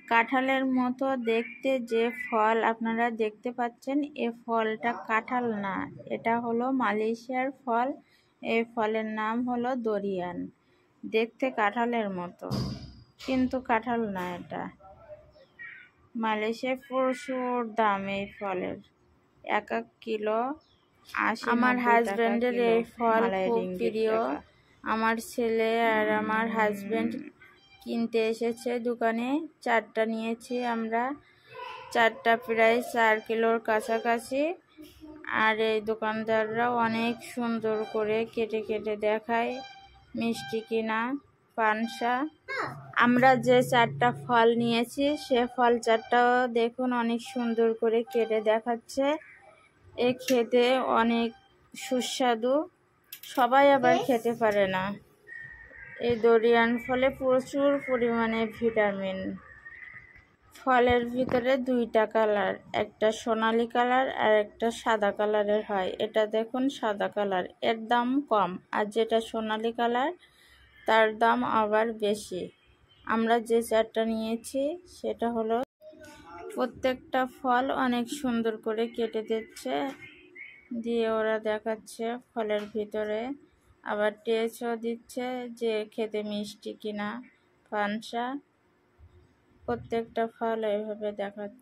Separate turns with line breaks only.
কাঁঠালের মতো দেখতে যে ফল আপনারা দেখতে পাচ্ছেন, এ ফলটা কাঁঠাল না, এটা হলো মালয়েশিয়ার ফল। এই ফলের নাম হলো দরিয়ান। দেখতে কাঁঠালের মতো, কিন্তু কাঁঠাল না এটা। মালয়েশিয়ায় প্রচুর দাম এই ফলের, 1 কিলো 80-90
আমার হাজবেন্ডের এই ফল খুব প্রিয়।
আমার ছেলে আর আমার হাজবেন্ড কিনতে এসেছে দোকানে। 4টা নিয়েছি আমরা, 4টা প্রায় 4 কিলোর কাছাকাছি। আর এই দোকানদাররা অনেক সুন্দর করে কেটে কেটে দেখায় মিষ্টি কিনা পানসা। আমরা যে 4টা ফল নিয়েছি সে ফল 4টাও দেখুন অনেক সুন্দর করে কেটে দেখাচ্ছে। এ খেতে অনেক সুস্বাদু, সবাই আবার খেতে পারে না। এই দরিয়ান ফলে প্রচুর পরিমাণে ভিটামিন। ফলের ভিতরে 2টা কালার, একটা সোনালী কালার আর একটা সাদা কালারের হয়। এটা দেখুন সাদা কালার, এর দাম কম, আর যেটা সোনালী কালার তার দাম আবার বেশি। আমরা যে 4টা নিয়েছি সেটা হলো, প্রত্যেকটা ফল অনেক সুন্দর করে কেটে দিচ্ছে, দিয়ে ওরা দেখাচ্ছে ফলের ভিতরে, আবার টেস্টও দিচ্ছে যে খেতে মিষ্টি কিনা পানসা। প্রত্যেকটা ফল এইভাবে দেখাচ্ছে।